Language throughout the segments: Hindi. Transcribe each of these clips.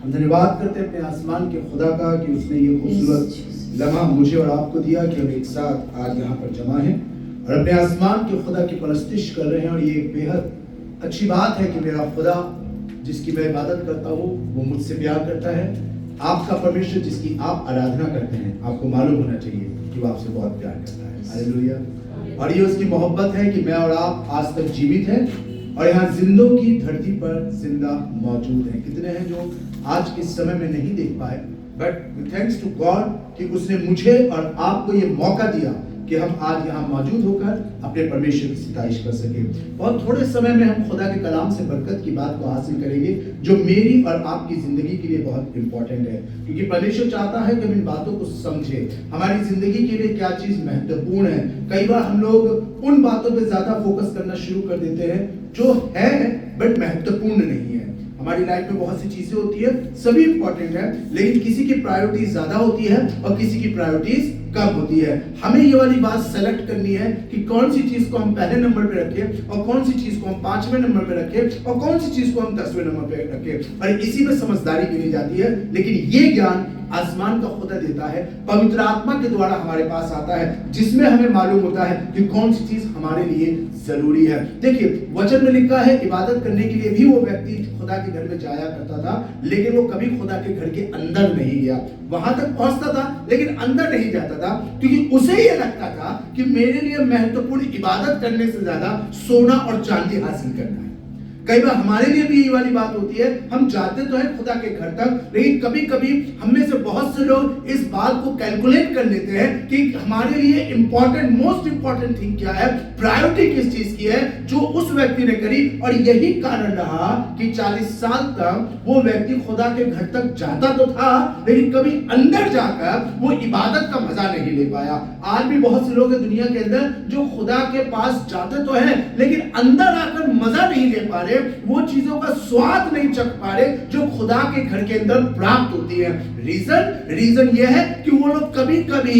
हम धन्यवाद करते हैं अपने आसमान के खुदा का कि उसने ये खूबसूरत लम्हा मुझे और आपको दिया कि हम एक साथ आज यहाँ पर जमा हैं और अपने आसमान के खुदा की परस्तिश कर रहे हैं। और ये एक बेहद अच्छी बात है कि मेरा खुदा जिसकी मैं इबादत करता हूँ वो मुझसे प्यार करता है। आपका परमेश्वर जिसकी आप आराधना करते हैं, आपको मालूम होना चाहिए कि वो आपसे बहुत प्यार करता है। हालेलुया। और ये उसकी मोहब्बत है कि मैं और आप आज तक जीवित हैं और यहाँ जिंदों की धरती पर जिंदा मौजूद हैं। कितने हैं जो आज के समय में नहीं देख पाए, बट थैंक्स टू गॉड कि उसने मुझे और आपको ये मौका दिया कि हम आज यहाँ मौजूद होकर अपने परमेश्वर की सिताइश कर सके। बहुत थोड़े समय में हम खुदा के कलाम से बरकत की बात को हासिल करेंगे जो मेरी और आपकी जिंदगी के लिए बहुत इंपॉर्टेंट है, क्योंकि परमेश्वर चाहता है कि हम इन बातों को समझें। हमारी जिंदगी के लिए क्या चीज महत्वपूर्ण है। कई बार हम लोग उन बातों पे ज्यादा फोकस करना शुरू कर देते हैं जो है बट महत्वपूर्ण नहीं है। हमारी लाइफ में बहुत सी चीजें होती है, सभी इंपॉर्टेंट है, लेकिन किसी की प्रायोरिटीज ज्यादा होती है और किसी की प्रायोरिटीज कम होती है। हमें ये वाली बात सेलेक्ट करनी है कि कौन सी चीज को हम पहले नंबर पे रखें और कौन सी चीज को हम 5वें नंबर पे रखें और कौन सी चीज को हम 10वें नंबर पे रखें। और इसी में समझदारी गिनी जाती है, लेकिन ये ज्ञान आसमान का खुदा देता है, पवित्र आत्मा के द्वारा हमारे पास आता है, जिसमें हमें मालूम होता है कि कौन सी चीज हमारे लिए जरूरी है। देखिए वचन में लिखा है इबादत करने के लिए भी वो व्यक्ति खुदा के घर में जाया करता था, लेकिन वो कभी खुदा के घर के अंदर नहीं गया। वहां तक पहुंचता था लेकिन अंदर नहीं जाता था, क्योंकि उसे ये लगता था कि मेरे लिए महत्वपूर्ण इबादत करने से ज्यादा सोना और चांदी हासिल करना है। कई बार हमारे लिए भी ये वाली बात होती है, हम जाते तो हैं खुदा के घर तक, लेकिन कभी कभी हम में से बहुत से लोग इस बात को कैलकुलेट कर लेते हैं कि हमारे लिए इंपॉर्टेंट मोस्ट इंपॉर्टेंट थिंग क्या है, प्रायोरिटी किस चीज की है जो उस व्यक्ति ने करी। और यही कारण रहा कि 40 साल तक वो व्यक्ति खुदा के घर तक जाता तो था, लेकिन कभी अंदर जाकर वो इबादत का मजा नहीं ले पाया। आज भी बहुत से लोग हैं दुनिया के अंदर जो खुदा के पास जाते तो हैं, लेकिन अंदर आकर मजा नहीं ले पा रहे, वो चीजों का स्वाद नहीं चख पा रहे जो खुदा के घर के अंदर प्राप्त होती है। रीजन यह है कि वो लोग कभी कभी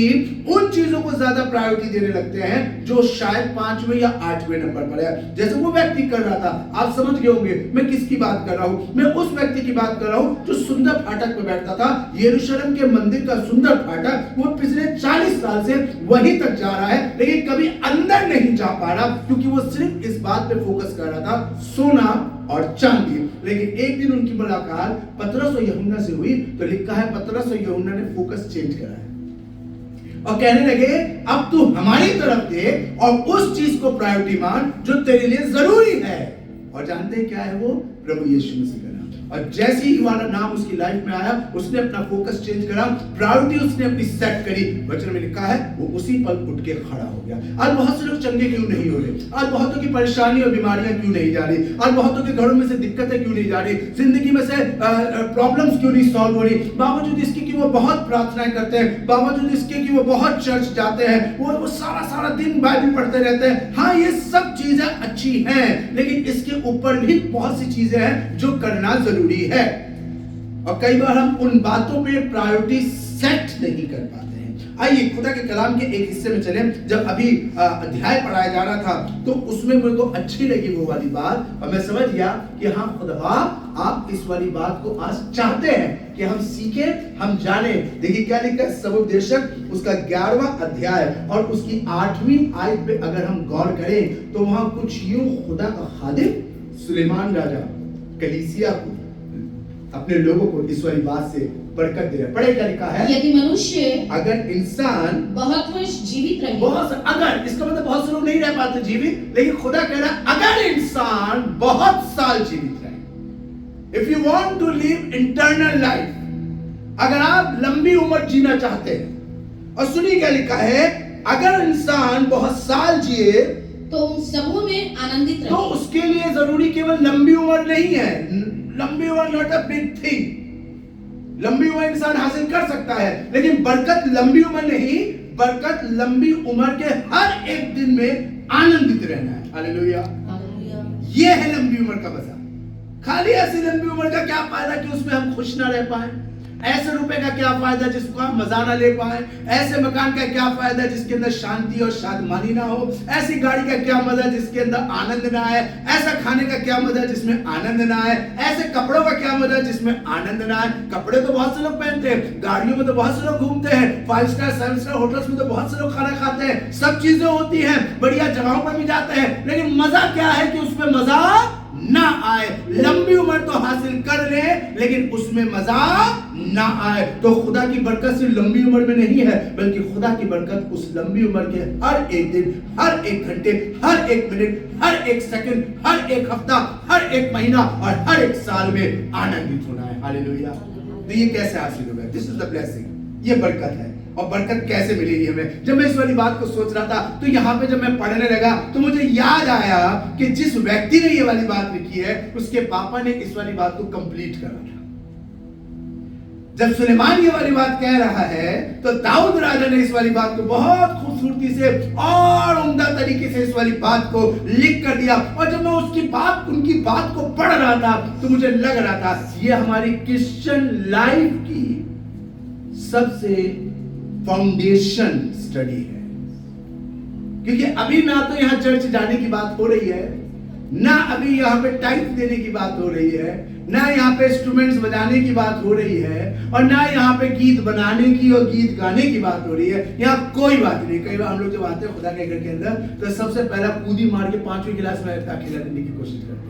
उन चीजों को ज्यादा प्रायोरिटी देने लगते हैं जो शायद 5वें या 8वें नंबर पर है। जैसे वो व्यक्ति कर रहा था, आप समझ गए होंगे मैं किसकी बात कर रहा हूं। मैं उस व्यक्ति की बात कर रहा हूं जो सुंदर फाटक पे बैठता था। यरूशलेम के मंदिर का सुंदर फाटक वो पिछले 40 साल से वहीं तक जा रहा है, लेकिन कभी अंदर नहीं जा पा रहा, क्योंकि वो सिर्फ इस बात पे फोकस कर रहा था, सोना और चांदी। लेकिन एक दिन उनकी मुलाकात पतरस और यूहन्ना से हुई, तो लिखा है पतरस और यूहन्ना ने फोकस चेंज करा है और कहने लगे अब तू हमारी तरफ दे और उस चीज को प्रायोरिटी मान जो तेरे लिए जरूरी है। और जानते हैं क्या है वो? प्रभु यीशु मसीह का नाम। और जैसे ही वाला नाम उसकी लाइफ में आया, उसने अपना फोकस चेंज करा, प्रायोरिटी उसने अपनी सेट करी। वचन में लिखा है वो उसी पल उठ के खड़ा हो गया। आज बहुत से लोग चंगे क्यों नहीं हो रहे? आज बहुतों की परेशानी और बीमारियां क्यों नहीं जा रही? आज बहुतों के घरों में से दिक्कतें क्यों नहीं जा रही? जिंदगी में से प्रॉब्लम्स क्यों नहीं सॉल्व हो रही? बावजूद इसके कि वो बहुत प्रार्थनाएं करते हैं, बावजूद इसके कि वो बहुत चर्च जाते हैं, वो सारा दिन बाइबल पढ़ते रहते हैं। हाँ, ये सब चीजें अच्छी हैं, लेकिन इसके ऊपर भी बहुत सी चीजें हैं जो करना जरूरी है। और कई बार हम उन बातों पे प्रायोरिटी सेट नहीं कर पाते हैं। आइए खुदा के कलाम के एक हिस्से में चलें। जब अभी अध्याय पढ़ाया जा रहा था तो उसमें मेरे को अच्छी लगी वो वाली बात, और मैं समझ गया कि हाँ खुदा आप इस वाली बात को आज चाहते हैं कि हम सीखें, हम जाने। देखिए क्या लिखा है समुपदेशक उसका 11वां अध्याय और उसकी 8वीं आयत पे अगर हम गौर करें तो वहां कुछ यूं खुदा का खादिम सुलेमान राजा कलीसिया को, अपने लोगों को इस वाली बात से बरकत दे रहा है। पढ़े क्या लिखा है? यदि मनुष्य अगर इंसान बहुत वर्ष जीवित रहे, अगर इसका मतलब बहुत से लोग नहीं रह पाते जीवित, लेकिन खुदा कह रहा है अगर इंसान बहुत साल जीवित रहे, if you want to live internal life, अगर आप लंबी उम्र जीना चाहते हैं, और सुनिए क्या लिखा है, अगर इंसान बहुत साल जिए तो उन सबों में आनंदित रहे। तो उसके लिए जरूरी केवल लंबी उम्र नहीं है। लंबी उम्र नॉट अ बिग थिंग। लंबी उम्र इंसान हासिल कर सकता है, लेकिन बरकत लंबी उम्र नहीं, बरकत लंबी उम्र के हर एक दिन में आनंदित रहना है। हालेलुया। ये है लंबी उम्र का मजा। खाली ऐसी लंबी उम्र का क्या फायदा कि उसमें हम खुश ना रह पाए। ऐसे रुपए का क्या फायदा जिसको आप मजा ना ले पाए, ऐसे मकान का क्या फायदा जिसके अंदर शांति और शादमानी ना हो, ऐसी गाड़ी का क्या मजा जिसके अंदर आनंद ना आए, ऐसा खाने का क्या मजा जिसमें आनंद ना आए, ऐसे कपड़ों का क्या मजा जिसमें आनंद ना आए। कपड़े तो बहुत से लोग पहनते हैं, गाड़ियों में तो बहुत से लोग घूमते हैं, 5 स्टार 7 स्टार होटल्स में तो बहुत से लोग खाना खाते हैं, सब चीजें होती हैं, बढ़िया जगहों पर भी जाते हैं, लेकिन मजा क्या है कि उसमें मजा ना आए। लंबी उम्र तो हासिल कर ले लेकिन उसमें मजा ना आए। तो खुदा की बरकत सिर्फ लंबी उम्र में नहीं है, बल्कि खुदा की बरकत उस लंबी उम्र के हर एक दिन, हर एक घंटे, हर एक मिनट, हर एक सेकंड, हर एक हफ्ता, हर एक महीना और हर एक साल में आनंदित होना है। हालेलुया। तो ये कैसे हासिल होगा? दिस इज द ब्लेसिंग, ये बरकत है। और बरकत कैसे मिलेगी हमें? जब मैं इस वाली बात को सोच रहा था तो यहाँ पे जब मैं पढ़ने लगा तो मुझे याद आया कि जिस व्यक्ति ने ये वाली बात लिखी है उसके पापा ने इस वाली बात को कंप्लीट करा था। जब सुलेमान ये वाली बात कह रहा है तो दाऊद राजा ने इस वाली बात को बहुत खूबसूरती से और उम्दा तरीके से इस वाली बात को लिख कर दिया। और जब मैं उनकी बात को पढ़ रहा था तो मुझे लग रहा था ये हमारी क्रिश्चियन लाइफ की सबसे फाउंडेशन स्टडी है। क्योंकि अभी ना तो यहां चर्च जाने की बात हो रही है, ना अभी यहां पे टाइप देने की बात हो रही है, ना यहाँ पे इंस्ट्रूमेंट्स बजाने की बात हो रही है, और ना यहाँ पे गीत बनाने की और गीत गाने की बात हो रही है। यहाँ कोई बात नहीं। कई बार हम लोग जब आते हैं खुदा के घर के अंदर तो सबसे पहला कूदी मार के 5वीं क्लास में दाखिला लेने की कोशिश करते हैं,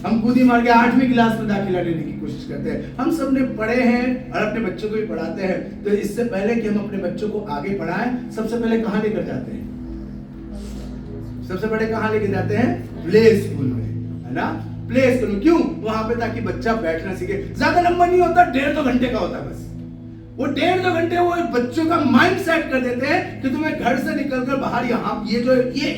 हम कूदी मार के 8वीं क्लास में दाखिला लेने की कोशिश करते हैं। हम सब ने पढ़े हैं और अपने बच्चों को भी पढ़ाते हैं। तो इससे पहले कि हम अपने बच्चों को आगे पढ़ाएं, सबसे पहले कहाँ लेकर जाते हैं? सबसे पहले कहाँ लेके जाते हैं? प्ले स्कूल में, है ना? प्ले स्कूल में क्यों? वहां पे ताकि बच्चा बैठना सीखे। ज्यादा लंबा नहीं होता, 1.5-2 घंटे का होता है बस। वो 1.5-2 घंटे वो बच्चों का माइंड सेट कर देते हैं कि तुम्हें घर से निकलकर बाहर यहाँ ये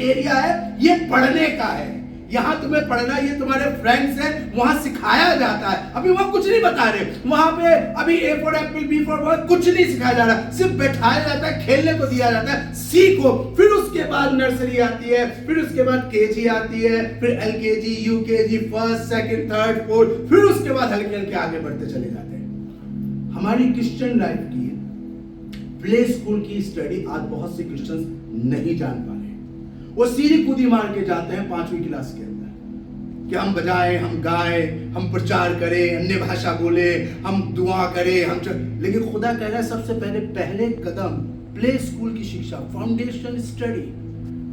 एरिया है, ये पढ़ने का है, यहाँ तुम्हें पढ़ना, ये तुम्हारे फ्रेंड्स हैं, वहां सिखाया जाता है। अभी वहां कुछ नहीं बता रहे, वहां पे अभी A for Apple, B for boy कुछ नहीं सिखाया जा रहा, सिर्फ बैठाया जाता है, खेलने को दिया जाता है, सीखो। फिर उसके बाद नर्सरी आती है, फिर उसके बाद KG आती है, फिर LKG, UKG, first, second, third, fourth, फिर उसके बाद हल्के हल्के आगे बढ़ते चले जाते हैं। हमारी क्रिश्चियन लाइफ की प्ले स्कूल की स्टडी आज बहुत से क्रिश्चियंस नहीं जान पा रहे। वो सीधी कूदी मार के जाते हैं 5वीं क्लास के अंदर कि हम बजाएं, हम गाएं, हम प्रचार करें, अन्य भाषा बोले, हम दुआ करें, लेकिन खुदा कह रहा है सबसे पहले कदम प्ले स्कूल की शिक्षा, फाउंडेशन स्टडी,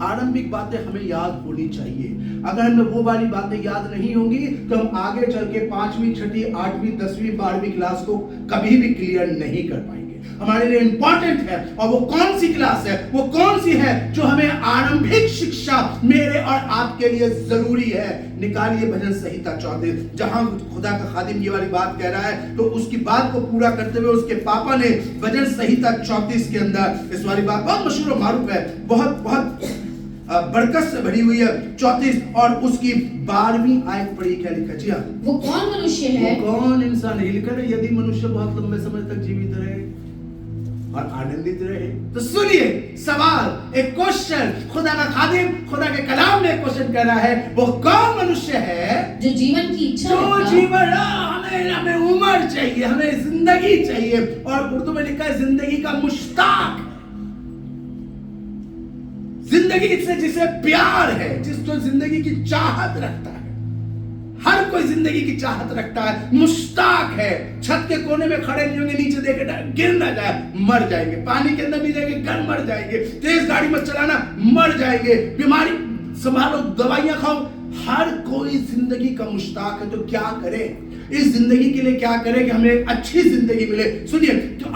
आरंभिक बातें हमें याद होनी चाहिए। अगर हमें वो वाली बातें याद नहीं होंगी तो हम आगे चल के 5वीं, 6वीं, 8वीं, 10वीं, 12वीं क्लास को कभी भी क्लियर नहीं कर पाएंगे। हमारे लिए इंपॉर्टेंट है, और वो कौन सी क्लास है, वो कौन सी है जो हमें आरंभिक शिक्षा मेरे और आपके लिए जरूरी है। निकालिए भजन संहिता 34, जहां खुदा का खादिम ये वाली बात कह रहा है तो उसकी बात को पूरा करते हुए उसके पापा ने भजन संहिता 34 के अंदर इस वाली बात बहुत मशहूर और मारूफ है, बहुत बरकत से भरी हुई है। 34 और उसकी 12वीं आयत पढ़ी, क्या लिखा? जी हाँ, वो कौन मनुष्य है, वो कौन इंसान है, लिखा है यदि मनुष्य बहुत लंबे समय तक जीवित रहे और आनंदित रहे। तो सुनिए सवाल, एक क्वेश्चन, खुदा का खादिम, खुदा के कलाम में क्वेश्चन कर रहा है, वो कौन मनुष्य है जो जीवन की इच्छा जो रखता, जीवन, हमें उम्र चाहिए, हमें जिंदगी चाहिए, और उर्दू में लिखा है जिंदगी का मुश्ताक, जिंदगी से जिसे प्यार है, जो जिंदगी की चाहत रखता है। हर कोई जिंदगी की चाहत रखता है, मुश्ताक है। छत के कोने में खड़े नहीं होंगे, नीचे देखे गिर ना जाए, मर जाएंगे। पानी के अंदर नहीं जाएंगे, गन मर जाएंगे। तेज गाड़ी मत चलाना, मर जाएंगे। बीमारी संभालो, दवाइयां खाओ। हर कोई जिंदगी का मुश्ताक है। तो क्या करें इस जिंदगी के लिए, क्या करें कि हमें अच्छी जिंदगी मिले? सुनिए, तो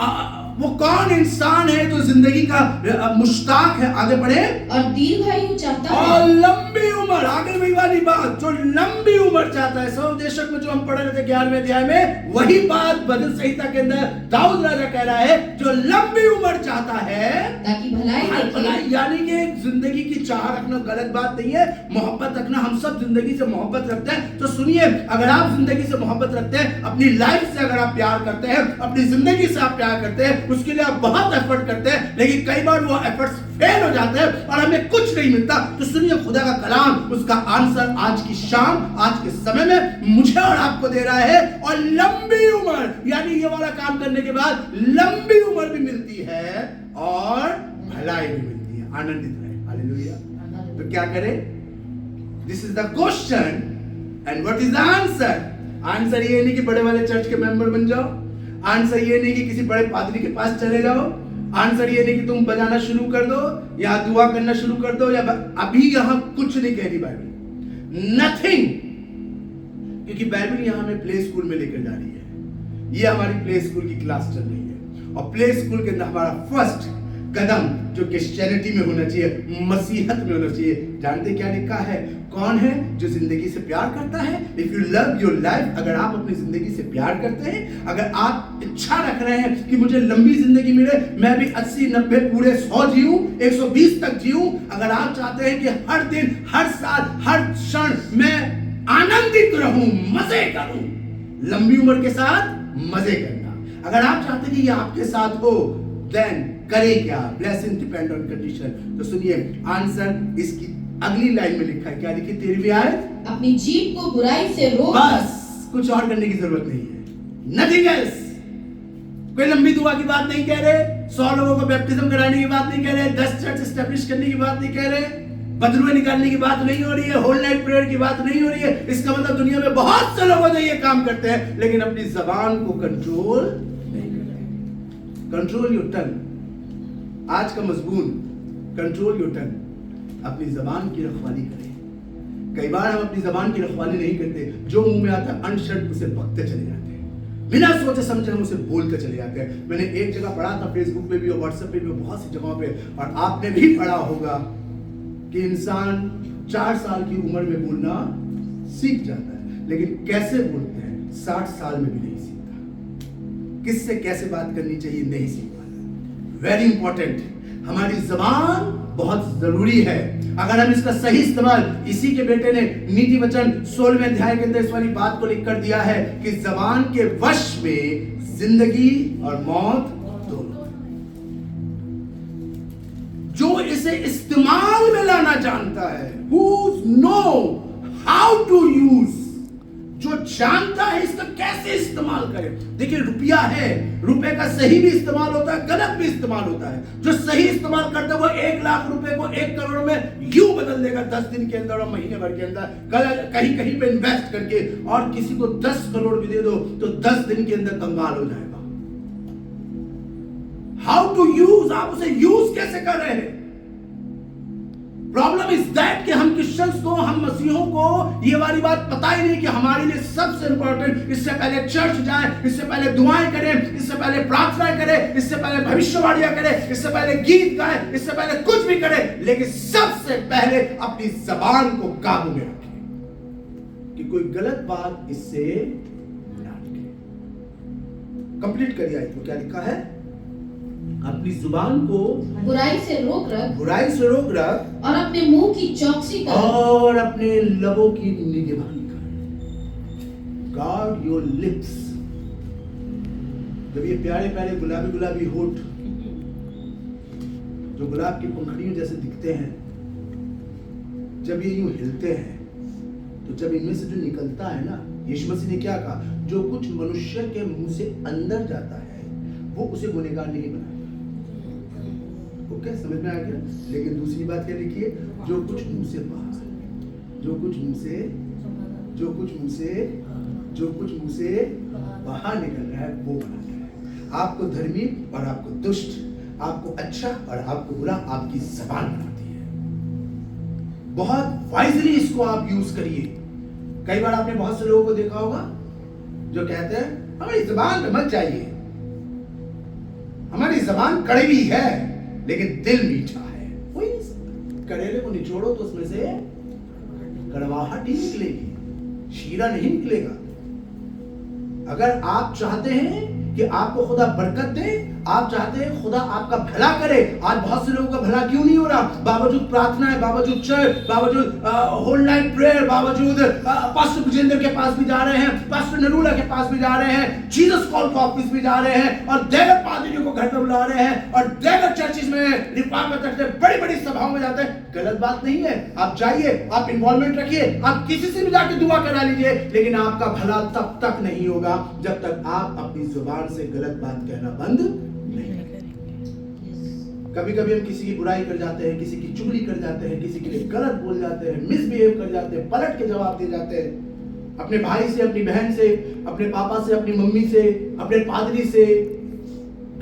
वो कौन इंसान है जो जिंदगी का मुश्ताक है? आगे बढ़े। और दीर्घायु चाहता है, और लंबी उम्र, आगे वही वाली बात, जो लंबी उम्र चाहता है। स्वदेशक में जो हम पढ़ रहे थे 11वें अध्याय में, वही बात भजन संहिता के अंदर दाऊद राजा कह रहा है, जो लंबी उम्र चाहता है ताकि भलाई देखे। यानी कि जिंदगी की चाह रखना गलत बात नहीं है, मोहब्बत रखना, हम सब जिंदगी से मोहब्बत रखते हैं। तो सुनिए, अगर आप जिंदगी से मोहब्बत रखते हैं, अपनी लाइफ से अगर आप प्यार करते हैं, अपनी जिंदगी से आप प्यार करते हैं, उसके लिए आप बहुत एफर्ट करते हैं, लेकिन कई बार वो एफर्ट्स फेल हो जाते हैं और हमें कुछ नहीं मिलता। तो सुनिए, खुदा का कलाम उसका आंसर आज की शाम, आज के समय में मुझे और आपको दे रहा है। और लंबी उम्र, यानी ये वाला काम करने के बाद लंबी उम्र भी मिलती है और भलाई भी मिलती है। आनंदित रहे। हालेलुया। तो क्या करें? This is the question and what is the answer? Answer ये नहीं कि बड़े वाले चर्च के मेंबर बन जाओ, आंसर ये नहीं कि किसी बड़े पादरी के पास चले जाओ, आंसर ये नहीं कि तुम बजाना शुरू कर दो या दुआ करना शुरू कर दो, या अभी यहां कुछ नहीं कह रही बाइबल, नथिंग। क्योंकि बाइबल यहां हमें प्ले स्कूल में लेकर जा रही है। ये हमारी प्ले स्कूल की क्लास चल रही है और प्ले स्कूल के अंदर हमारा फर्स्ट कदम जो क्रिश्चियनिटी में होना चाहिए, मसीहत में होना चाहिए। जानते क्या लिखा है? कौन है जो जिंदगी से प्यार करता है? If you love your life, अगर आप अपनी जिंदगी से प्यार करते हैं, अगर आप इच्छा रख रहे हैं कि मुझे लंबी जिंदगी मिले, मैं भी 80, 90, पूरे 100 जीऊं, 120 तक जीऊं, अगर आप चाहते हैं कि हर दिन, हर साल, हर क्षण मैं आनंदित रहूं, मजे करूं, लंबी उम्र के साथ मजे करना, अगर आप चाहते हैं कि ये आपके साथ हो, देन करे क्या? Blessing depend on condition. तो सुनिए, आंसर इसकी अगली लाइन में लिखा है। क्या लिखी? 13वीं आयत, अपनी जीभ को बुराई से रोक। बस, कुछ और करने की जरूरत नहीं है। Nothing else. कोई लंबी दुआ की बात नहीं कह रहे, 100 लोगों को बैप्टिज्म कराने की बात नहीं कह रहे, 10 चर्च एस्टेब्लिश करने की बात नहीं कह रहे, बदरुए निकालने की बात नहीं हो रही है, होल नाइट प्रेयर की बात नहीं हो रही है। इसका मतलब दुनिया में बहुत से लोग ये काम करते हैं, लेकिन अपनी जबान को कंट्रोल नहीं करते। Control your tongue. आज का मजमून, कंट्रोल योर टंग। अपनी जबान की रखवाली करें। कई बार हम अपनी जबान की रखवाली नहीं करते, जो मुंह में आता है अनशर्ट उसे बकते चले जाते हैं, बिना सोचे समझे हम उसे बोलते चले जाते हैं। मैंने एक जगह पढ़ा था, फेसबुक पे भी और व्हाट्सएप पे भी, बहुत सी जगहों पे, और आपने भी पढ़ा होगा कि इंसान 4 साल की उम्र में बोलना सीख जाता है, लेकिन कैसे बोलते हैं 60 साल में भी नहीं सीखता। किससे कैसे बात करनी चाहिए नहीं सीख पाता। Very important. हमारी जबान बहुत जरूरी है। अगर हम इसका सही इस्तेमाल, इसी के बेटे ने नीति वचन 16वें अध्याय के अंदर इस वाली बात को लिख कर दिया है कि जबान के वश में जिंदगी और मौत दोनों। जो इसे इस्तेमाल में लाना जानता है, who know how to use, जो जानता है इसका कैसे इस्तेमाल करे। देखिए, रुपया है, रुपए का सही भी इस्तेमाल होता है, गलत भी इस्तेमाल होता है। जो सही इस्तेमाल करता है वो 1 लाख रुपए को 1 करोड़ में यूं बदल देगा 10 दिन के अंदर और महीने भर के अंदर, कहीं कहीं पे इन्वेस्ट करके। और किसी को 10 करोड़ भी दे दो तो 10 दिन के अंदर कंगाल हो जाएगा। हाउ टू यूज, आप उसे यूज कैसे कर रहे हैं। प्रॉब्लम इज दैट कि हम क्रिश्चियंस को, हम मसीहों को ये वाली बात पता ही नहीं कि हमारे लिए सबसे इंपॉर्टेंट, इससे पहले चर्च जाए, इससे पहले दुआएं करें, इससे पहले प्रार्थनाएं करें, इससे पहले भविष्यवाणियां करें, इससे पहले गीत गाएं, इससे पहले कुछ भी करें, लेकिन सबसे पहले अपनी जबान को काबू में रखें कि कोई गलत बात इससे ना निकले। कंप्लीट करिए आयत को। क्या लिखा है? अपनी जुबान को बुराई से रोक रख, बुराई से रोक रख, और अपने मुंह की चौकसी कर, और अपने लबों की निगरानी कर। Guard your lips. जब ये प्यारे प्यारे गुलाबी गुलाबी होठ जो गुलाब की पंखुड़ियों जैसे दिखते हैं, जब ये यूं हिलते हैं, तो जब इनमें से जो निकलता है ना, यीशु मसीह ने क्या कहा? जो कुछ मनुष्य के मुंह से अंदर जाता है वो उसे गुनहगार नहीं बनाता। ओके, समझ में आ गया? लेकिन दूसरी बात क्या लिखी है? जो कुछ मुंह से बाहर, जो कुछ मुंह से बाहर निकल रहा है वो बनाता है। आपको धर्मी और आपको दुष्ट, आपको अच्छा और आपको बुरा आपकी जबान बनाती है। बहुत वाइजली इसको आप यूज करिए। कई बार आपने बहुत से लोगों को देखा होगा जो कहते हैं हमारी जबान पे मत जाइए, हमारी जबान कड़वी है लेकिन दिल मीठा है। कोई करेले को निचोड़ो तो उसमें से कड़वाहट ही निकलेगी, शीरा नहीं निकलेगा। अगर आप चाहते हैं कि आपको खुदा बरकत दे, आप चाहते हैं खुदा आपका भला करे। आज बहुत से लोगों का भला क्यों नहीं हो रहा? बावजूद प्रार्थनाएं, बावजूद चर्च, बावजूद होल नाइट प्रेयर, बावजूद पास्टर विजेंद्र के पास भी जा रहे हैं, पास्टर नरूला के पास भी जा रहे हैं, जीसस कॉल को ऑफिस भी जा रहे हैं, और देवर पादरियों को घर पर बुला रहे हैं, और देवर चर्चिस में रिफॉर्म करते हैं, बड़ी बड़ी सभाओं में जाते हैं। गलत बात नहीं है, आप जाइए, आप इन्वॉल्वमेंट रखिए, आप किसी से भी जाके दुआ करा लीजिए, लेकिन आपका भला तब तक नहीं होगा जब तक आप अपनी जुबान से गलत बात कहना बंद नहीं करेंगे। कभी कभी हम किसी की बुराई कर जाते हैं, किसी की चुगली कर जाते हैं, किसी के लिए गलत बोल जाते हैं, मिसबिहेव कर जाते हैं, पलट के जवाब दे जाते हैं, अपने भाई से, अपनी बहन से, अपने पापा से, अपनी मम्मी से, अपने पादरी से।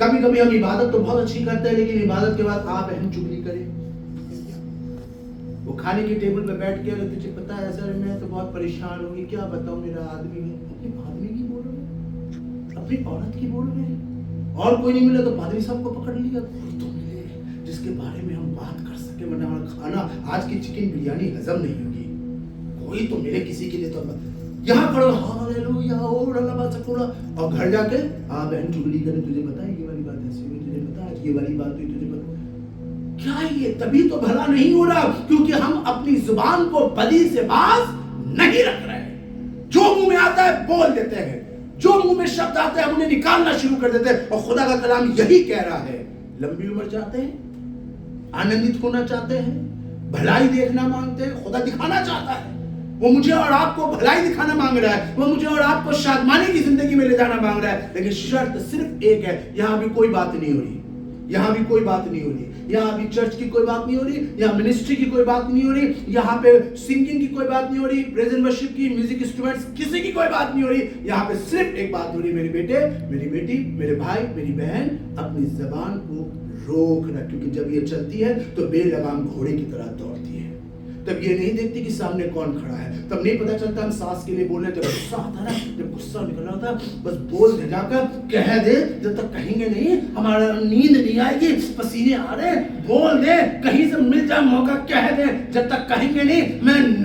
कभी कभी हम इबादत तो बहुत अच्छी करते हैं, लेकिन इबादत के बाद आप अहम चुगली करें। वो खाने की टेबल पे बैठ के, तुझे पता है सर मैं तो बहुत परेशान होगी, क्या बताऊं मेरा आदमी है। अपने आदमी की बोल रहे, अपनी औरत की बोल रहे, और कोई नहीं मिला तो पादरी साहब को पकड़ लिया। तो मिले जिसके बारे में हम बात कर सके, वरना हमारा खाना आज की चिकन बिरयानी हजम नहीं होगी। कोई तो मिले किसी के लिए, तो यहाँ खड़ो हालेलुया ओ रल्ला सकूला, और घर जाके हाँ बहन चुगली करे, तुझे पता है ये वाली बात ऐसी हुई, तुझे पता है ये वाली बात हुई, तुझे पता क्या ये? तभी तो भला नहीं हो रहा, क्योंकि हम अपनी जुबान को बदी से बाज नहीं रख रहे हैं। जो मुंह में आता है बोल देते हैं, जो मुंह में शब्द आते हैं हम उन्हें निकालना शुरू कर देते हैं। और खुदा का कलाम यही कह रहा है, लंबी उम्र चाहते हैं, आनंदित होना चाहते हैं, भलाई देखना मांगते हैं, खुदा दिखाना चाहता है, वो मुझे और आपको भलाई दिखाना मांग रहा है, वो मुझे और आपको शादमानी की जिंदगी में ले जाना मांग रहा है। लेकिन शर्त सिर्फ एक है, यहां भी कोई बात नहीं हो रही, यहाँ भी कोई बात नहीं हो रही, यहाँ भी चर्च की कोई बात नहीं हो रही, यहाँ मिनिस्ट्री की कोई बात नहीं हो रही, यहाँ पे सिंगिंग की कोई बात नहीं हो रही, प्रेज एंड वर्शिप की, म्यूजिक इंस्ट्रूमेंट्स किसी की कोई बात नहीं हो रही। यहाँ पे सिर्फ एक बात हो रही, मेरे बेटे, मेरी बेटी, मेरे भाई, मेरी बहन, अपनी जबान को रोक रख, क्योंकि जब ये चलती है तो बेलगाम घोड़े की तरह दौड़ती है। तब ये नहीं देखती कि सामने कौन खड़ा है, तब नहीं पता चलता हम सास के लिए बोल रहे, जब गुस्सा आता है, जब गुस्सा निकल रहा था, बस बोल दे, जाकर कह दे, जब तक कहेंगे नहीं हमारा नींद नहीं आएगी, पसीने आ रहे, बोल दे, कहीं से मिल जाए मौका कह दे, जब तक कहेंगे नहीं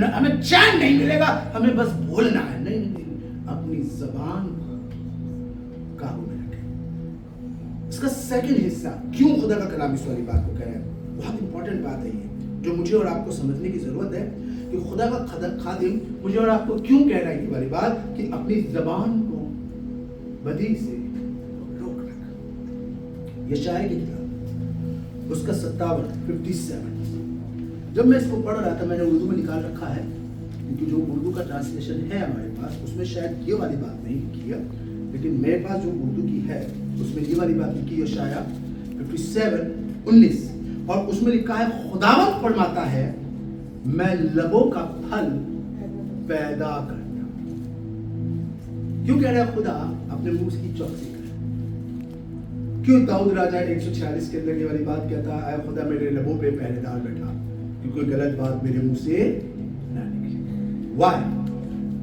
हमें चैन नहीं मिलेगा, हमें बस बोलना है। नहीं, अपनी जबान काबू में रखें। इसका सेकंड हिस्सा, क्यों खुदा का कलाम इस वाली बात को कह रहे हैं, बहुत इंपॉर्टेंट बात है ये, जो मुझे और आपको समझने की जरूरत है कि खुदा का खादिम मुझे और आपको क्यों कह रहा है ये वाली बात, कि अपनी जबान को बदी से रोक रख। यशायाह की किताब उसका 57 जब मैं इसको पढ़ रहा था, मैंने उर्दू में निकाल रखा है, क्योंकि जो उर्दू का ट्रांसलेशन है हमारे पास उसमें शायद ये वाली बात नहीं लिखी है, लेकिन मेरे पास जो उर्दू की है उसमें ये वाली बात लिखी है, यशायाह 57:19, और उसमें लिखा है, खुदावंद फरमाता है मैं लबों का फल पैदा करता हूं। क्यों कह रहा है खुदा अपने मुंह की चौकसी कर? क्यों दाऊद राजा 146 के अंदर ये वाली बात कहता है, खुदा मेरे लबों पे पहरेदार बैठा, कि कोई गलत बात मेरे मुंह से ना निकले। वाई?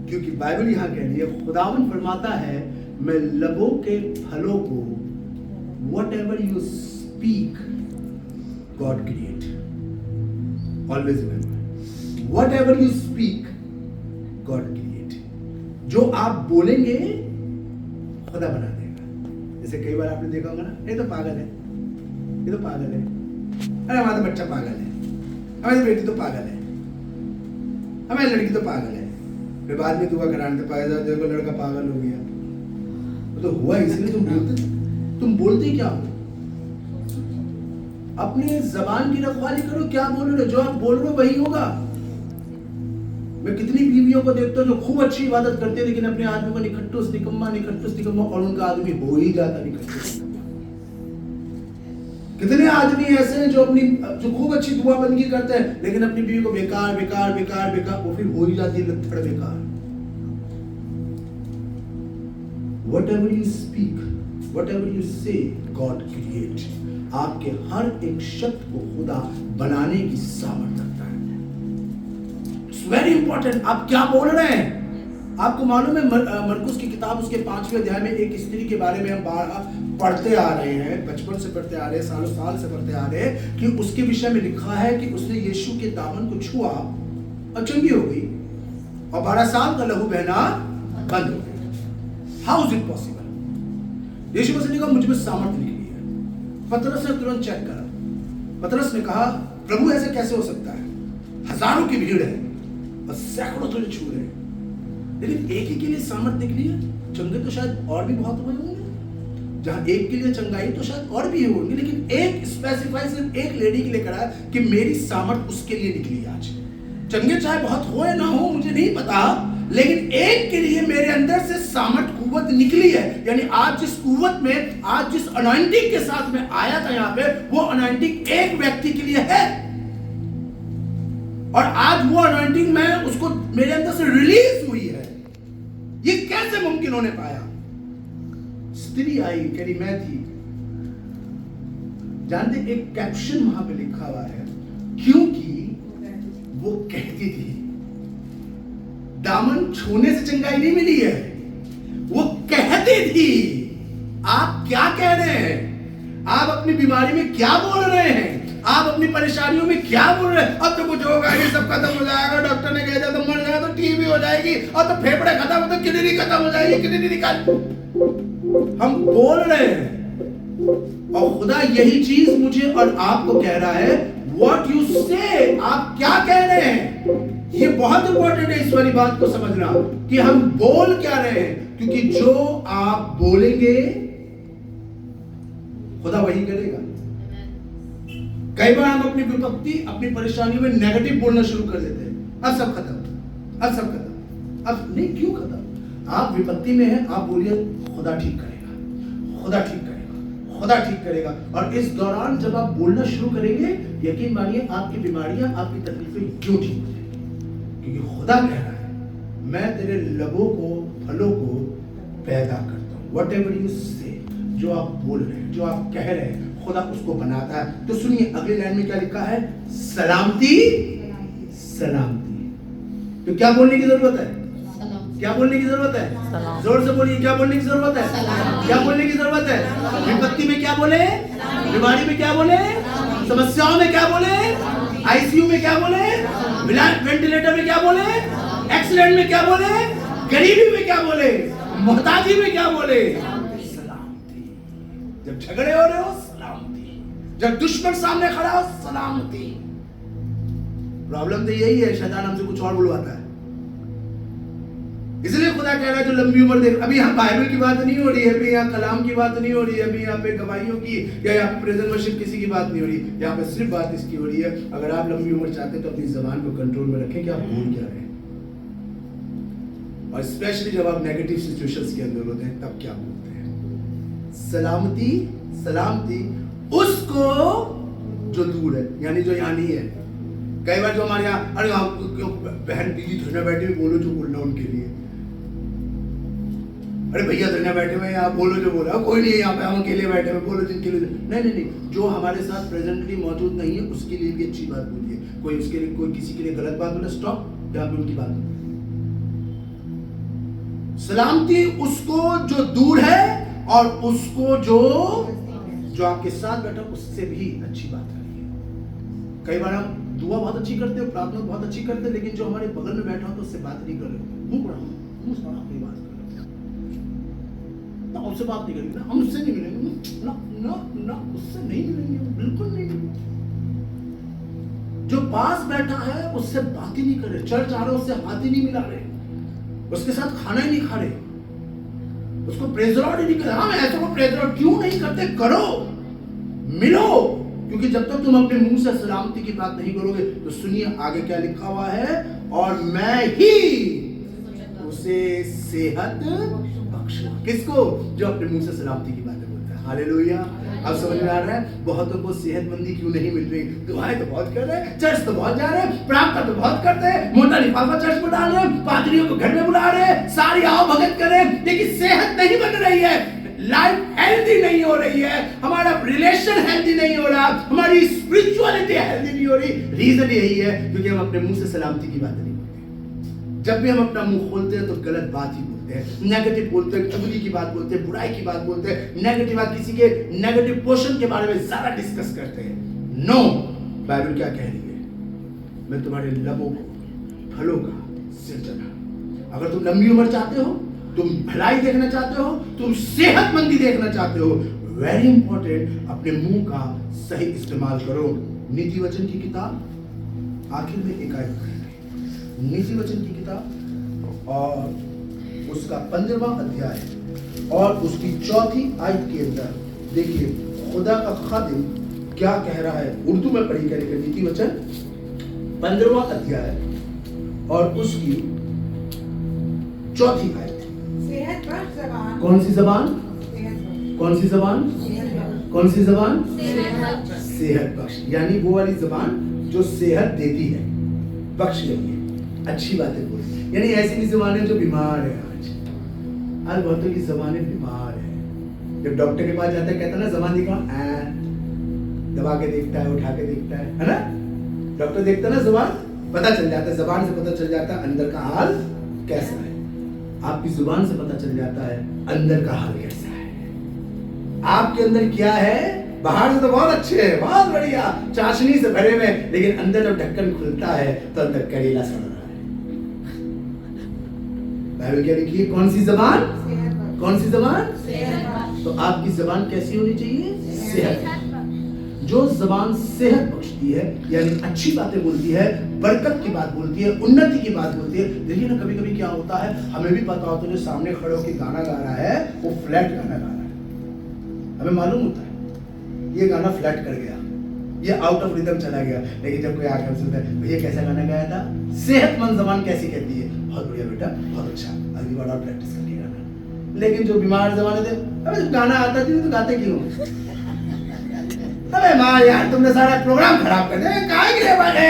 क्योंकि बाइबल यहां कह रही है, खुदावंद फरमाता है मैं लबों के फलों को, whatever you speak God create. Always remember, whatever you speak, God create. जो आप बोलेंगे खुदा बना देगा। जैसे कई बार आपने देखा होगा ना, ये तो पागल है, ये तो पागल है, अरे हमारा तो बच्चा पागल है, हमारी बेटी तो पागल है, हमारी लड़की तो पागल है। फिर बाद में दुआ कराने तो पाया जाता, देखो लड़का पागल हो गया। तो हुआ इसलिए तुम बोलते क्या हो? अपने जबान की रखवाली करो, क्या बोल रहे हो, जो आप बोल रहे हो वही होगा। मैं कितनी बीवियों को देखता हूँ जो खूब अच्छी इबादत करते हैं, लेकिन अपने आदमी को निखट्टूस निकम्मा, और उनका आदमी हो ही जाता निखट्टूस। कितने आदमी ऐसे हैं जो खूब अच्छी दुआ बंदगी करते हैं, लेकिन अपनी बीवी को बेकार बेकार बेकार बेकार, वो फिर हो ही जाती है लत्थड़ बेकार। Whatever you speak, whatever you say, God create. आपके हर एक शब्द को खुदा बनाने की सामर्थ रखता है। It's very important, आप क्या बोल रहे हैं। आपको मालूम है मरकुस की किताब उसके 5वें अध्याय में एक स्त्री के बारे में हम पढ़ते आ रहे हैं, बचपन से पढ़ते आ रहे हैं, सालों साल से पढ़ते आ रहे हैं, कि उसके विषय में लिखा है कि उसने यीशु के दामन को छुआ और चंगी हो गई, और 12 साल का लहू बहना बंद हो गया। How is it possible? यीशु मसीह ने कहा मुझ में सामर्थ निकली है, पतरस ने तुरंत चेक करा। पतरस ने कहा, प्रभु ऐसे कैसे हो सकता है? हजारों की भीड़ है और सैकड़ों तुझे छू रहे हैं, लेकिन एक ही के लिए सामर्थ निकली है। चंगे तो शायद और भी बहुत हुए होंगे, जहां एक के लिए चंगाई तो शायद और भी होंगे, लेकिन एक स्पेसिफाई सिर्फ एक लेडी के लिए करा कि मेरी सामर्थ उसके लिए निकली आज। चंगे चाहे बहुत हो या ना हो मुझे नहीं पता, लेकिन एक के लिए मेरे अंदर से सामर्थ कुव्वत निकली है। यानी आज जिस कुव्वत में, आज जिस अनॉइंटिंग के साथ में आया था यहाँ पे, वो अनॉइंटिंग एक व्यक्ति के लिए है, और आज वो अनॉइंटिंग में उसको मेरे अंदर से रिलीज हुई है। ये कैसे मुमकिन होने पाया? स्त्री आई, कह रही मैं थी। जानते एक कैप्शन वहां पे लिखा हुआ है, क्योंकि वो कहती थी। दामन छूने से चंगाई नहीं मिली है, वो कहती थी। आप क्या कह रहे हैं? आप अपनी बीमारी में क्या बोल रहे हैं? आप अपनी परेशानियों में क्या बोल रहे हैं? अब तो कुछ होगा नहीं, सब खत्म हो जाएगा, डॉक्टर ने कह दिया तो मर जाएगा, तो टीबी हो जाएगी, और तो फेफड़े खत्म हो, तो किडनी खत्म हो जाएगी, किडनी निकाल। हम बोल रहे हैं, और खुदा यही चीज मुझे और आपको कह रहा है, व्हाट यू से, आप क्या कह रहे हैं। ये बहुत इंपॉर्टेंट है इस वाली बात को समझना कि हम बोल क्या रहे हैं, क्योंकि जो आप बोलेंगे खुदा वही करेगा। कई बार हम अपनी विपत्ति, अपनी परेशानियों में नेगेटिव बोलना शुरू कर देते हैं। अब सब खत्म, अब सब खत्म। अब नहीं, क्यों खत्म? आप विपत्ति में हैं, आप बोलिए खुदा ठीक करेगा, खुदा ठीक करेगा, खुदा ठीक करेगा। और इस दौरान जब आप बोलना शुरू करेंगे, यकीन मानिए आपकी बीमारियां, आपकी तकलीफें क्यों ठीक हो जाएंगी, क्योंकि खुदा कह रहा है, मैं तेरे लबों को, फलों को पैदा करता हूं। वट एवर यू से, जो आप बोल रहे हैं, जो आप कह रहे हैं, खुदा उसको बनाता है। तो सुनिए अगली लाइन में क्या लिखा है, सलामती सलामती। तो क्या बोलने की जरूरत है? क्या बोलने की जरूरत है? जोर से बोलिए, क्या बोलने की जरूरत है? क्या बोलने की जरूरत है? विपत्ति में क्या बोले? बीमारी में क्या बोले? समस्याओं में क्या बोले? आईसीयू में क्या बोले? वेंटिलेटर में क्या बोले? एक्सीडेंट में क्या बोले? गरीबी में क्या बोले? मोहताजी में क्या बोले? सलामती। जब झगड़े हो रहे हो, सलामती। जब दुश्मन सामने खड़ा हो, सलामती। प्रॉब्लम तो यही है, शैतान हमसे कुछ और बुलवाता है। इसलिए खुदा कह रहा है जो लंबी उम्र दे। अभी यहाँ बाइबल की बात नहीं हो रही है, अभी यहाँ कलाम की बात नहीं हो रही है, अभी यहाँ पे गवाहियों की या यहाँ प्रेजेंट वर्शिप किसी की बात नहीं हो रही, यहाँ पे सिर्फ बात इसकी हो रही है, अगर आप लंबी उम्र चाहते हैं तो अपनी जबान को कंट्रोल में रखें कि आप बोल क्या रहे हैं, और स्पेशली जब आप नेगेटिव सिचुएशंस के अंदर होते हैं तब क्या बोलते हैं। सलामती सलामती उसको जो दूर है, यानी जो यहाँ नहीं है। कई बार जो हमारे यहाँ, अरे बहन दीदी धरना बैठे हुए, बोलो जो बोलना उनके लिए। अरे भैया धरना बैठे हुए, आप बोलो जो बोला, कोई नहीं है यहाँ पे, हम अकेले बैठे हुए, बोलो जिनके लिए। नहीं नहीं नहीं, जो हमारे साथ प्रेजेंटली मौजूद नहीं है उसके लिए भी अच्छी बात बोलिए। कोई उसके लिए, कोई किसी के लिए गलत बात बोले, स्टॉप, यहाँ पे उनकी बात। सलामती उसको जो दूर है, और उसको जो आपके साथ बैठा उससे भी अच्छी बात करिए। कई बार हम दुआ बहुत अच्छी करते हो, प्रार्थना बहुत अच्छी करते हैं, लेकिन जो हमारे बगल में बैठा हो तो उससे बात नहीं कर रहे, मुंह बड़ा अपनी बात कर रहे, ना उससे बात नहीं करेंगे, ना हम उससे नहीं मिलेंगे, ना ना ना उससे नहीं मिलेंगे, बिल्कुल नहीं। जो पास बैठा है उससे बात ही नहीं कर रहे, चर्च आ रहे उससे हाथ ही नहीं मिला रहे, उसके साथ खाना ही नहीं खा रहे, उसको प्रेज लॉर्ड ही नहीं कर रहे। हाँ, ऐसे को प्रेज लॉर्ड क्यों नहीं करते? करो, मिलो, क्योंकि जब तक तुम अपने मुंह से सलामती की बात नहीं करोगे तो सुनिए आगे क्या लिखा हुआ है, और मैं ही उसे सेहत बख्शूंगा। किसको? जो अपने मुंह से सलामती की बातें बोलता है। हालेलुया। अब समझ में आ रहा है बहुतों को सेहतमंदी क्यों नहीं मिल रही? दुआएं तो बहुत कर रहे हैं, चर्च तो बहुत जा रहे हैं, प्रार्थना तो बहुत करते हैं, मोटा लिफाफा चर्च में डाल रहे हैं, पादरियों को घर में बुला रहे हैं, सारी आओ भगत कर रहे हैं, लेकिन सेहत नहीं बन रही है, लाइफ हेल्दी नहीं हो रही है, हमारा रिलेशन हेल्दी नहीं हो रहा, हमारी स्पिरिचुअलिटी हेल्दी नहीं हो रही। रीजन यही है क्योंकि हम अपने मुंह से सलामती की बात नहीं बोलते। जब भी हम अपना मुंह खोलते हैं तो गलत बात ही बोलते हैं, नेगेटिव बोलते हैं, चुगली की बात बोलते हैं, बुराई की बात बोलते हैं, नेगेटिव बात, किसी के नेगेटिव पोर्शन के बारे में ज्यादा डिस्कस करते हैं। नो, बाइबल क्या कह रही है? मैं तुम्हारे लबों को फलों का सिरजना। अगर तुम लंबी उम्र चाहते हो, तुम भलाई देखना चाहते हो, तुम सेहतमंदी देखना चाहते हो, वेरी इंपॉर्टेंट, अपने मुंह का सही इस्तेमाल करो। नीति वचन की किताब आखिर में एक आयत, नीति वचन की किताब और उसका 15वां अध्याय और उसकी 4थी आयत के अंदर देखिए खुदा का खादिम क्या कह रहा है। उर्दू में पढ़ी करेंगे नीति वचन 15वां अध्याय और उसकी 4थी आयत। कौन सी जबान? कौन सी जबान? कौन सी जबान? सेहत बख्श, यानी वो वाली जबान जो सेहत देती है, बख्श रही है, अच्छी बातें बोलती है। यानी ऐसी भी जबानें जो बीमार है। आज बहुतों की जबानें बीमार है। जब डॉक्टर के पास जाता है कहता है ना जबान दिखाओ, दबा के देखता है, उठा के देखता है ना। डॉक्टर देखता है ना जबान, पता चल जाता है, जबान से पता चल जाता है अंदर का हाल कैसा है। आपकी जुबान से पता चल जाता है अंदर का हाल कैसा है, आपके अंदर क्या है। बाहर से तो बहुत अच्छे हैं, बहुत बढ़िया, चाशनी से भरे हुए, लेकिन अंदर जब ढक्कन खुलता है तो अंदर करेला सड़ रहा है। बाइबल क्या लिखी है? कौन सी जबान? कौन सी जबान? तो आपकी जबान कैसी होनी चाहिए? सेहत। जो जबान सेहत बख्शती है, यानी अच्छी बातें बोलती है, बरकत की बात बोलती है, उन्नति की बात बोलती है। देखिए ना कभी कभी क्या होता है, हमें भी पता होता है जो सामने खड़े होकर गाना गा रहा है वो फ्लैट गाना गा रहा है, हमें मालूम होता है ये गाना फ्लैट कर गया, ये आउट ऑफ रिदम चला गया। लेकिन जब कोई आकर सुनता है भैया कैसा गाना गाया था, सेहतमंद जबान कैसी कहती है, बहुत बढ़िया बेटा, बहुत अच्छा, अगली बार आप प्रैक्टिस करके गाना। लेकिन जो बीमार जबान थे, अबे जब गाना आता है तो गाते क्यों? अबे माँ यार तुमने सारा प्रोग्राम खराब कर दिया, काहे के लिए बने?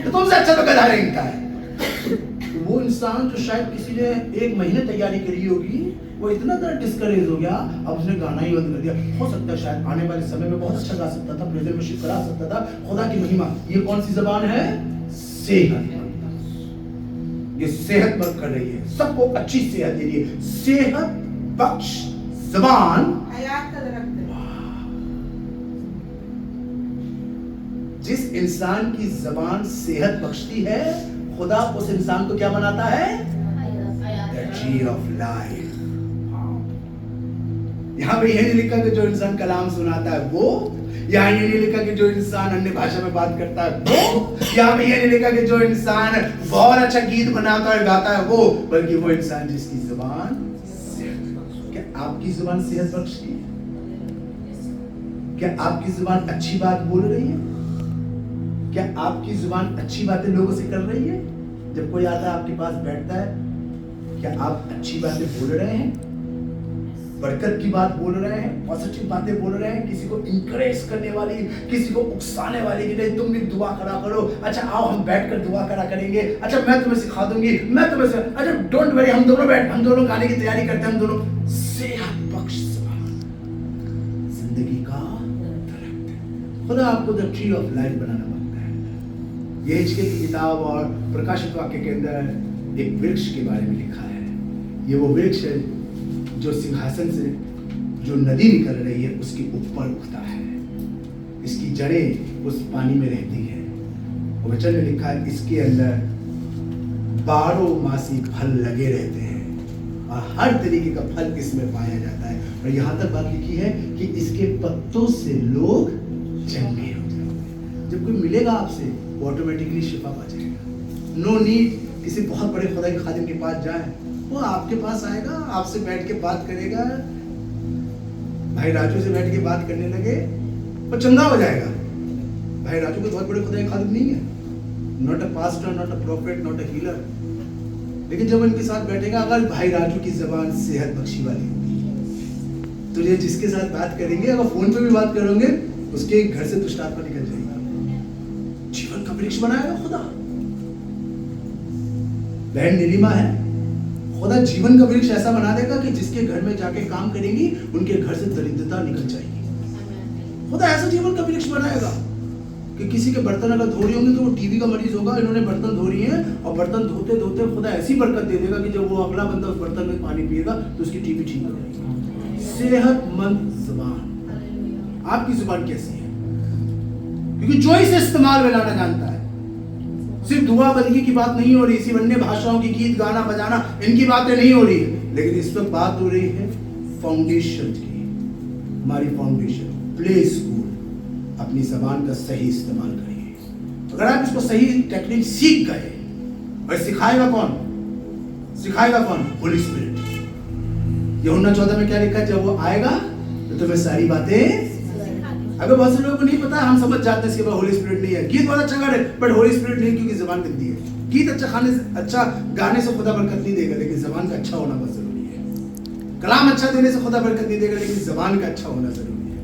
तो तुमसे अच्छा तो गधा रेंगता है। वो इंसान जो शायद किसी ने 1 महीने तैयारी करी होगी, वो इतना ज़्यादा डिस्करेज हो गया, अब उसने गाना ही बंद कर दिया। हो सकता है शायद आने वाले समय में बहुत अच्छा गा सकता था, प्रेजेंट वर्शिप करा सकता था, खुदा की महिमा। ये कौन सी जबान है? सेहत। ये सेहतमंद कर रही है, सबको अच्छी सेहत दे रही है। सेहत बख्श जबान जिस इंसान की जबान सेहत बख्शती है, खुदा उस इंसान को क्या बनाता है? The tree of life। यहाँ पे ये नहीं लिखा कि जो इंसान कलाम सुनाता है वो, यहाँ ये नहीं लिखा कि जो इंसान अन्य भाषा में बात करता है वो, यहाँ पे ये नहीं लिखा कि जो इंसान बहुत अच्छा गीत बनाता है गाता है वो, बल्कि वो इंसान जिसकी जुबान सेहत। क्या आपकी जुबान सेहत बख्शती है? क्या आपकी जुबान अच्छी बात बोल रही है? क्या आपकी जुबान अच्छी बातें लोगों से कर रही है? जब कोई आता है आपके पास बैठता है, क्या आप अच्छी बातें बोल रहे हैं, बरकत की बात बोल रहे हैं, पॉजिटिव बातें बोल रहे हैं, किसी को इंकरेज करने वाली, किसी को उकसाने वाली कि नहीं तुम भी दुआ करा करो, अच्छा आओ हम बैठकर दुआ करा करेंगे, अच्छा मैं तुम्हें सिखा दूंगी, मैं तुम्हें अच्छा डोंट वरी, हम दोनों गाने की तैयारी करते हैं, हम दोनों। सेहत बख्श जिंदगी का दरख्त। खुदा आपको द ट्री ऑफ लाइफ बनाना मांगता है। ये हिजकिय्याह की किताब और प्रकाशित वाक्य के अंदर एक वृक्ष के बारे में लिखा है। ये वो वृक्ष है जो सिंहासन से जो नदी निकल रही है उसके ऊपर उठता है, इसकी जड़ें उस पानी में रहती है। वचन में लिखा है इसके अंदर 12 मासी फल लगे रहते हैं और हर तरीके का फल इसमें पाया जाता है। और यहाँ तक बात लिखी है कि इसके पत्तों से लोग चंगे हो जाएंगे। जब कोई मिलेगा आपसे वो ऑटोमेटिकली शिफा पा जाएगा। नो नीड किसी बहुत बड़े खुदा के खादिम के पास जाए, वो आपके पास आएगा, आपसे बैठ के बात करेगा। भाई राजू से बैठ के बात करने लगे वो चंगा हो जाएगा। भाई राजू कोई बहुत बड़े खुदा के खादिम नहीं है, not a pastor, not a profit, not a healer, लेकिन जब उनके साथ बैठेगा, अगर भाई राजू की जबान सेहत बख्शी वाली होगी तो ये जिसके साथ बात करेंगे, अगर फोन पे भी बात करोगे, उसके घर से दुष्ट आत्मा निकल जाएगी। जीवन का वृक्ष बनाएगा खुदा। बहन नीलिमा है, खुदा जीवन का वृक्ष ऐसा बना देगा कि जिसके घर में जाके काम करेंगी उनके घर से दरिद्रता निकल जाएगी। खुदा ऐसा जीवन का वृक्ष बनाएगा कि किसी के बर्तन अगर धो रही होंगे तो वो टीबी का मरीज होगा, इन्होंने बर्तन धो रही हैं और बर्तन धोते धोते खुदा ऐसी बरकत दे देगा कि जब वो अगला बंदा उस बर्तन में पानी पिएगा तो उसकी टीबी ठीक हो जाएगी। सेहतमंद जुबान। आपकी जुबान कैसी है? क्योंकि जो इसे इस्तेमाल में लाना जानता है। सिर्फ दुआ बंदगी की बात नहीं हो रही, सिर्फ अन्य भाषाओं की गीत गाना बजाना इनकी बातें नहीं हो रही है, लेकिन इस वक्त बात हो रही है फाउंडेशन की। हमारी फाउंडेशन, प्ले स्कूल, अपनी जबान का सही इस्तेमाल करिए। अगर आप इसको सही टेक्निक सीख गए, और सिखाएगा कौन? होली स्पिरिट। यूहन्ना 14 में क्या लिखा है? जब वो आएगा तो तुम्हें सारी बातें। अगर बहुत से लोगों को नहीं पता, हम समझ जाते हैं इसके बाद होली स्पिरिट नहीं है। गीत बहुत अच्छा गा रहे, बट होली स्पिरिट नहीं, क्योंकि जबान गंदी है। गीत अच्छा गाने से खुदा बरकत नहीं देगा, लेकिन जबान का अच्छा होना बहुत जरूरी है। कलाम अच्छा देने से खुदा बरकत नहीं देगा, लेकिन जबान का अच्छा होना जरूरी है।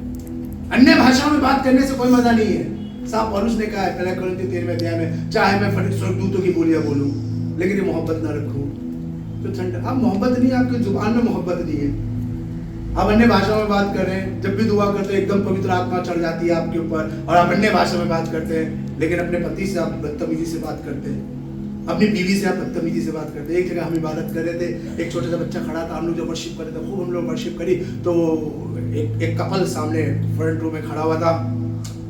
अन्य भाषाओं में बात करने से कोई मजा नहीं है। साहब पौलुस ने कहा है 1 कोरिन्थियों 13वें अध्याय में, चाहे मैं स्वर्गदूतों की बोलियां बोलूं, लेकिन ये मोहब्बत ना रखूं तो ठंडा। अब मोहब्बत नहीं, आपकी जुबान में मोहब्बत नहीं है। आप अन्य भाषाओं में बात कर रहे हैं, जब भी दुआ करते हैं एकदम पवित्र आत्मा चढ़ जाती है आपके ऊपर, और आप अन्य भाषा में बात करते हैं, लेकिन अपने पति से आप बदतमीजी से बात करते हैं, अपनी बीवी से आप बदतमीजी से बात करते हैं। एक जगह हम इबादत कर रहे थे, एक छोटा सा बच्चा खड़ा था, हम लोग जब वर्शिप कर रहे थे, खूब हम लोग वर्शिप करी, तो एक कपल सामने फ्रंट रो में खड़ा हुआ था,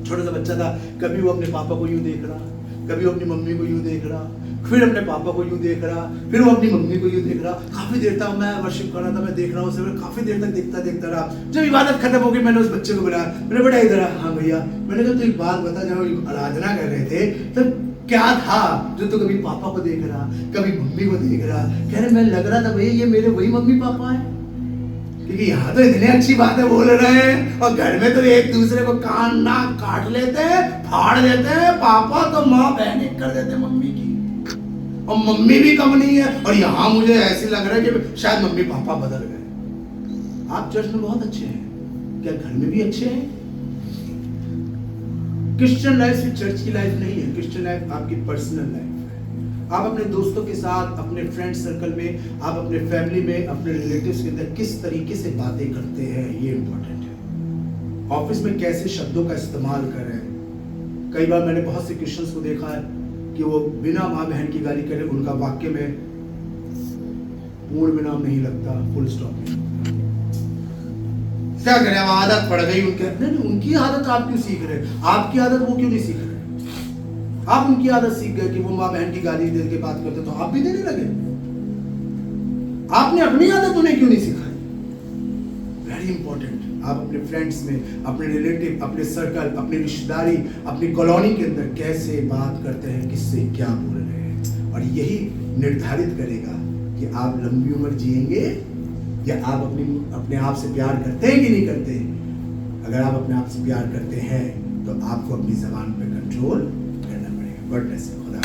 छोटा सा बच्चा था। कभी वो अपने पापा को यूं देख रहा, कभी वो अपनी मम्मी को यूं देख रहा, फिर अपने पापा को यूं देख रहा, फिर वो अपनी मम्मी को यूं देख रहा। काफी देर तक मैं वर्शिप कर रहा था, मैं देख रहा हूँ उसे, काफी देर तक देखता रहा। जब इबादत खत्म हो गई, मैंने उस बच्चे को बुलाया, मैंने बेटा इधर आ। हाँ भैया। मैंने कहा तो एक बात बता, जब आराधना कर रहे थे तब क्या था जो तो कभी पापा को देख रहा, कभी मम्मी को देख रहा? कह रहे मैं लग रहा था भैया ये मेरे वही मम्मी पापा है, क्योंकि यहाँ तो इतनी अच्छी बातें बोल रहे हैं, और घर में तो एक दूसरे को कान नाक काट लेते हैं, फाड़ देते हैं। पापा तो माँ बहन एक कर देते हैं मम्मी की, और मम्मी भी कम नहीं है। और यहाँ मुझे ऐसे लग रहा है कि शायद मम्मी पापा बदल गए। आप चर्च में बहुत अच्छे हैं, क्या घर में भी अच्छे हैं? क्रिश्चियन लाइफ सिर्फ चर्च की लाइफ नहीं है, क्रिश्चियन लाइफ आपकी पर्सनल लाइफ है। आप अपने दोस्तों के साथ, अपने फ्रेंड सर्कल में, आप अपने फैमिली में, अपने रिलेटिव्स के अंदर किस तरीके से बातें करते हैं, ये इंपॉर्टेंट है। ऑफिस में कैसे शब्दों का इस्तेमाल करें। कई बार मैंने बहुत से क्रिश्चियंस को देखा है कि वो बिना माँ बहन की गाली करे, उनका वाक्य में पूर्ण विराम नहीं लगता, फुल स्टॉप नहीं। क्या करें, अब आदत पड़ गई उनके। नहीं, उनकी आदत आप क्यों सीख रहे? आपकी आदत वो क्यों नहीं सीख रहे? आप उनकी आदत सीख गए कि वो माँ बहन की गाली दे के बात करते, तो आप भी देने लगे। आपने अपनी आदत उन्हें क्यों नहीं सिखाई? Very important. आप अपने फ्रेंड्स में, अपने रिलेटिव, अपने सर्कल, अपनी रिश्तेदारी, अपनी कॉलोनी के अंदर कैसे बात करते हैं, किससे क्या बोल रहे हैं, और यही निर्धारित करेगा कि आप लंबी उम्र जिएंगे या आप अपने आप से प्यार करते हैं कि नहीं करते। अगर आप अपने आप से प्यार करते हैं तो आपको अपनी जबान पे कंट्रोल करना पड़ेगा। God bless you. खुदा